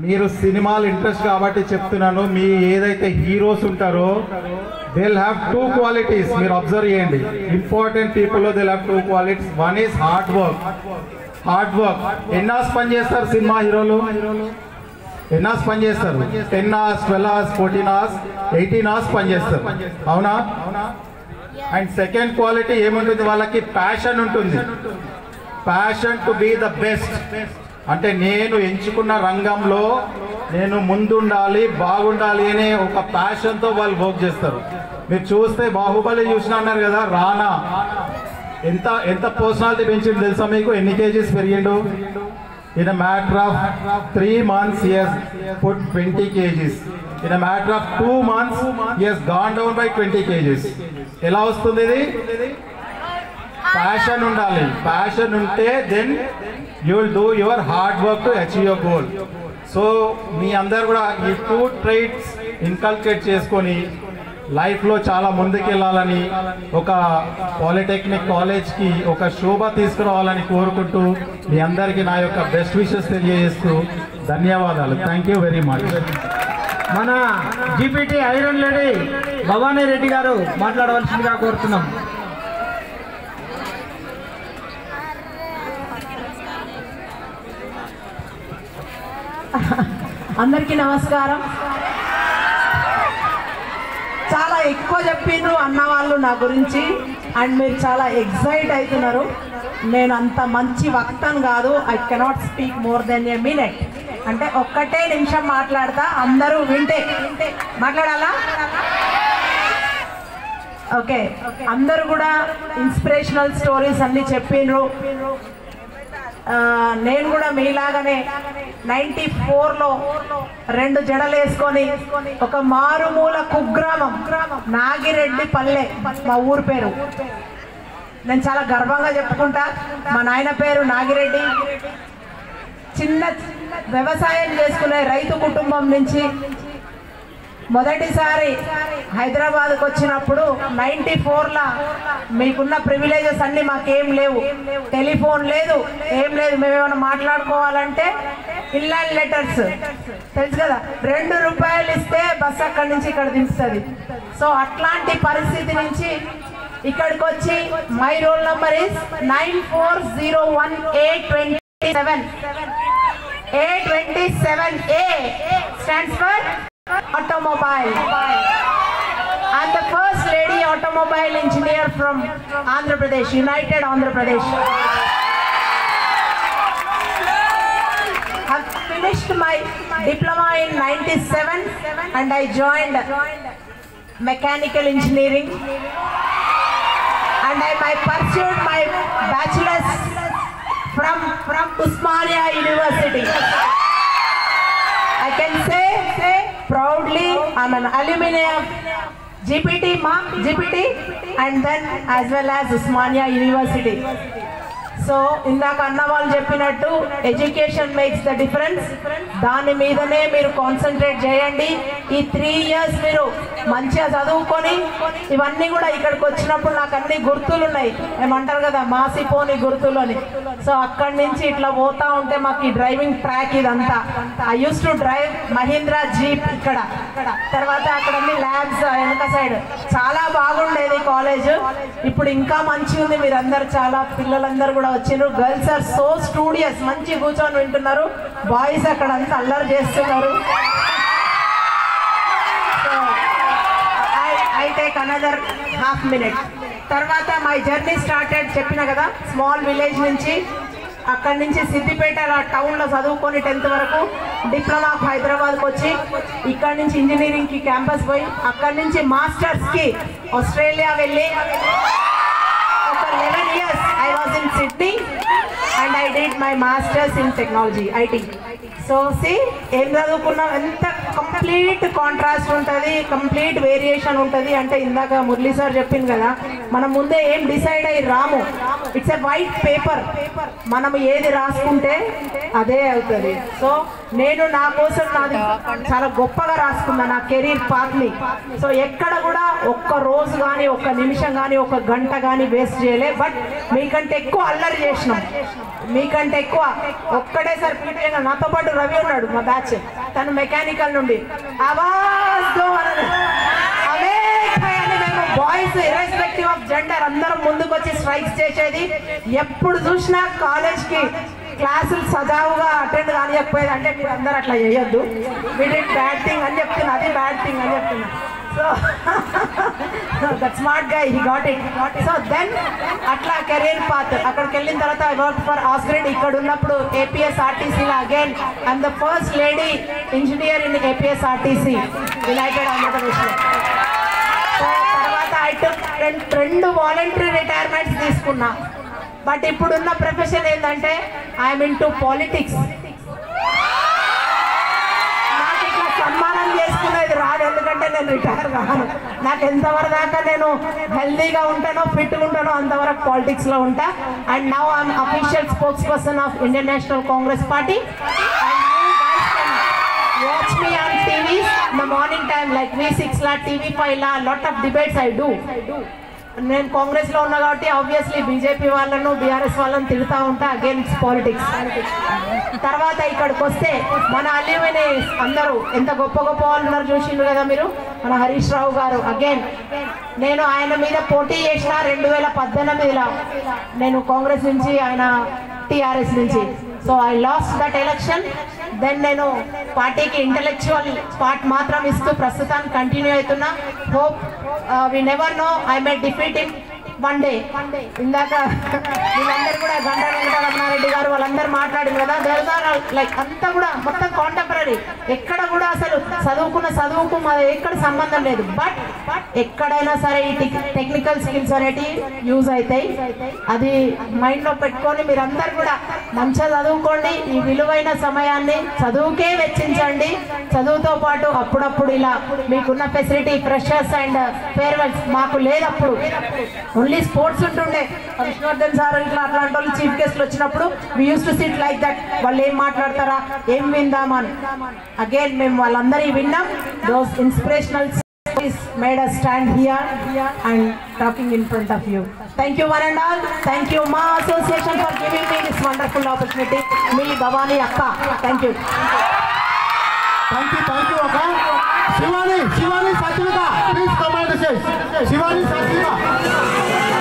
మీరు సినిమాలు ఇంట్రెస్ట్ కాబట్టి చెప్తున్నాను. మీ ఏదైతే హీరోస్ ఉంటారో దే విల్ హ్యావ్ 2 క్వాలిటీస్. మీరు అబ్జర్వ్ చేయండి. ఇంపార్టెంట్ పీపుల్లో they will have 2 qualities. One is hard work. ఎన్ని అవర్స్ పని చేస్తారు సినిమా హీరోలు? ఎన్ని అవర్స్ పని చేస్తారు? 10 hours, 12 hours, 14 hours, 18 hours పని చేస్తారు. అవునా? అండ్ సెకండ్ క్వాలిటీ ఏముంటుంది? వాళ్ళకి ప్యాషన్ ఉంటుంది. Passion to be the best. అంటే నేను ఎంచుకున్న రంగంలో నేను ముందుండాలి, బాగుండాలి అనే ఒక ప్యాషన్తో వాళ్ళు వర్క్ చేస్తారు. మీరు చూస్తే బాహుబలి చూసినా అన్నారు కదా, రానా ఎంత పర్సనాలిటీ పెంచిండు తెలుసా మీకు? ఎన్ని kgs పెరిగిండు? In a matter of 3 months, he has put 20 kgs. In a matter of 2 months, he has gone down by 20 kgs. ఎలా వస్తుంది ఇది? ప్యాషన్ ఉండాలి. ప్యాషన్ ఉంటే then you will do your hard work to achieve your goal. So మీ అందరు కూడా ఈ 2 traits inculcate చేసుకొని లైఫ్లో చాలా ముందుకెళ్ళాలని, ఒక పాలిటెక్నిక్ కాలేజ్కి ఒక శోభ తీసుకురావాలని కోరుకుంటూ మీ అందరికీ నా యొక్క బెస్ట్ విషెస్ తెలియజేస్తూ ధన్యవాదాలు. Thank you very much. మన GPT iron lady Bhavani Reddy గారు మాట్లాడవలసిందిగా కోరుతున్నాం. అందరికీ నమస్కారం. చాలా ఎక్కువ చెప్పిండ్రు అన్నవాళ్ళు నా గురించి, అండ్ మీరు చాలా ఎక్సైట్ అవుతున్నారు. నేను అంత మంచి వక్తను కాదు. I cannot speak more than a minute. అంటే ఒక్కటే నిమిషం మాట్లాడతా, అందరూ వింటే మాట్లాడాలా? ఓకే, అందరూ కూడా ఇన్స్పిరేషనల్ స్టోరీస్ అన్నీ చెప్పిండ్రు. నేను కూడా మీలాగానే 94లో 2 జడలు వేసుకొని ఒక మారుమూల కుగ్రామం నాగిరెడ్డి పల్లె మా ఊరు పేరు. నేను చాలా గర్వంగా చెప్పుకుంటా. మా నాయన పేరు నాగిరెడ్డి. చిన్న వ్యవసాయం చేసుకునే రైతు కుటుంబం నుంచి మొదటిసారి హైదరాబాద్కి వచ్చినప్పుడు 94లో మీకున్న ప్రివిలేజెస్ అన్నీ మాకేం లేవు. టెలిఫోన్ లేదు, ఏం లేదు. మేము ఏమైనా మాట్లాడుకోవాలంటే ఇన్లాండ్ లెటర్స్ తెలుసు కదా, 2 రూపాయలు ఇస్తే బస్సు అక్కడి నుంచి ఇక్కడ దింపుతుంది. సో అట్లాంటి పరిస్థితి నుంచి ఇక్కడికి వచ్చి my roll number is 9401A27. A27A stands for automobile. I'm the first lady automobile engineer from Andhra Pradesh, United Andhra Pradesh. I've finished my diploma in 97 and I joined mechanical engineering, and I pursued my bachelor's from Usmania University. I can say proudly I'm an alumni of GPT and then as well as Usmania University. So ఇందాక అన్న వాళ్ళు చెప్పినట్టు education makes the difference. దాని మీదనే మీరు concentrate చేయండి. ఈ 3 years మీరు మంచిగా చదువుకొని ఇవన్నీ కూడా ఇక్కడికి వచ్చినప్పుడు నాకు అన్ని గుర్తులు ఉన్నాయి. ఏమంటారు కదా, మాసిపోని గుర్తులు అని. సో అక్కడి నుంచి ఇట్లా పోతా ఉంటే మాకు ఈ డ్రైవింగ్ ట్రాక్ ఇదంతా. I use to drive Mahindra jeep ఇక్కడ. తర్వాత అక్కడ అన్ని ల్యాబ్స్ వెనక సైడ్ చాలా బాగుండేది కాలేజ్. ఇప్పుడు ఇంకా మంచిగా ఉంది. మీరందరూ చాలా పిల్లలందరూ కూడా వచ్చినారు. గర్ల్స్ ఆర్ సో స్టూడియస్, మంచి కూర్చొని వింటున్నారు. బాయ్స్ అక్కడ అంతా అల్లరి చేస్తున్నారు. I take another ½ minute. తర్వాత మై జర్నీ స్టార్టెడ్ చెప్పిన కదా, స్మాల్ విలేజ్ నుంచి. అక్కడి నుంచి సిద్దిపేట టౌన్లో చదువుకొని 10th వరకు డిప్లొమా హైదరాబాద్కి వచ్చి ఇక్కడి నుంచి ఇంజనీరింగ్కి క్యాంపస్ పోయి అక్కడి నుంచి మాస్టర్స్కి ఆస్ట్రేలియా వెళ్ళి ఒక 11 years I was in Sydney and I did my masters in technology, IT. So ఏం చదువుకున్నాం, ఎంత కంప్లీట్ కాంట్రాస్ట్ ఉంటుంది, కంప్లీట్ వేరియేషన్ ఉంటుంది. అంటే ఇందాక మురళీ సార్ చెప్పింది కదా, మనం ముందే ఏం డిసైడ్ అయ్యి రాము. It's a white paper. మనం ఏది రాసుకుంటే అదే అవుతుంది. సో నేను నా కోసం నాది చాలా గొప్పగా రాసుకున్నా నా కెరీర్ పాత్ని. సో ఎక్కడ కూడా ఒక్క రోజు కానీ, ఒక్క నిమిషం కానీ, ఒక గంట కానీ వేస్ట్ చేయలే. బట్ మీకంటే ఎక్కువ అల్లరి చేసినాం, మీకంటే ఎక్కువ ఒక్కటేసారి నాతో పాటు రవి ఉన్నాడు మా బ్యాచ్, తను మెకానికల్ నుండి ఆవాజ్ దో అని మేము బాయ్స్ ఇర్రెస్పెక్టివ్ ఆఫ్ జెండర్ అందరం ముందుకు వచ్చి స్ట్రైక్స్ చేసేది. ఎప్పుడు చూసినా కాలేజ్కి క్లాసులు సజావుగా అటెండ్ కానియకపోయేది. అంటే మీరు అందరు అట్లా చేయొద్దు, వి డిడ్ బ్యాడ్ థింగ్ అని చెప్తున్నా, అది బ్యాడ్ థింగ్ అని చెప్తున్నా. So that smart guy he got it. So then అట్లా కెరీర్ పాత్ అక్కడికి వెళ్ళిన తర్వాత ఐ వర్క్ ఫర్ ఆస్గ్రిడ్. ఇక్కడ ఉన్నప్పుడు ఏపీఎస్ఆర్టీసీలో again I'm the first lady engineer in APSRTC united ఆంధ్రప్రదేశ్లో. సో తర్వాత ఐ టుక్ 2 వాలంటరీ రిటైర్మెంట్స్ తీసుకున్నా. బట్ ఇప్పుడున్న ప్రొఫెషన్ ఏంటంటే ఐఎమ్ ఇంటూ పాలిటిక్స్. నాకు ఇట్లా సన్మానం చేసుకునేది రాదు, ఎందుకంటే నేను రిటైర్ కాను. నాకు ఎంతవరకు దాకా నేను హెల్దీగా ఉంటానో ఫిట్గా ఉంటానో అంతవరకు పాలిటిక్స్లో ఉంటా. And now I'm official spokes person of Indian national Congress party. Watch me on TV in the morning time like V6 la, TV5 la, lot of debates I do. నేను కాంగ్రెస్లో ఉన్నా కాబట్టి ఆబ్వియస్లీ బీజేపీ వాళ్ళను బీఆర్ఎస్ వాళ్ళని తిడుతూ ఉంటా against politics. తర్వాత ఇక్కడికి వస్తే మన అల్యూమిని అందరూ ఎంత గొప్ప గొప్ప వాళ్ళు ఉన్నారు చూసిండ్రు కదా మీరు. మన హరీష్ రావు గారు అగైన్ నేను ఆయన మీద పోటీ చేసిన 2018లో నేను కాంగ్రెస్ నుంచి, ఆయన టీఆర్ఎస్ నుంచి. So I lost that election. Then నేను పార్టీకి ఇంటెలెక్చువల్ పార్ట్ మాత్రం ఇస్తూ ప్రస్తుతానికి కంటిన్యూ అవుతున్నా. Hope we never know I may defeat him one day. ఇందాక వీళ్ళందరూ కూడా గంటా వెంకటరమణారెడ్డి గారు వాళ్ళందరూ మాట్లాడింది కదా, లైక్ అంతా కూడా మొత్తం కాంటెంపరీ. ఎక్కడ కూడా అసలు చదువుకు ఎక్కడ సంబంధం లేదు. బట్ ఎక్కడైనా సరే ఈ టెక్నికల్ స్కిల్స్ అనేటివి యూజ్ అవుతాయి. అది మైండ్లో పెట్టుకొని మీరందరూ కూడా మంచిగా చదువుకోండి. ఈ విలువైన సమయాన్ని చదువుకే వెచ్చించండి. చదువుతో పాటు అప్పుడప్పుడు ఇలా మీకున్న ఫెసిలిటీ ఫ్రెషర్స్ అండ్ ఫేర్వెల్స్ మాకు లేదప్పుడు, ఓన్లీ స్పోర్ట్స్ ఉంటుండే. విష్ణువర్ధన్ సార్ ఇట్లా అట్లాంటి వాళ్ళు చీఫ్ గెస్ట్లు వచ్చినప్పుడు we use to sit like that. వాళ్ళు ఏం మాట్లాడతారా, ఏం విందామని. అగైన్ మేము వాళ్ళందరి విన్నాం. Those inspirational made us stand here and talking in front of you. Thank you one and all. Thank you Ma Association for giving me this wonderful opportunity. Me Bhavani Akka. Thank you. Thank you Akka. Shivani Satyavita, please come on the stage. Shivani Satyavita.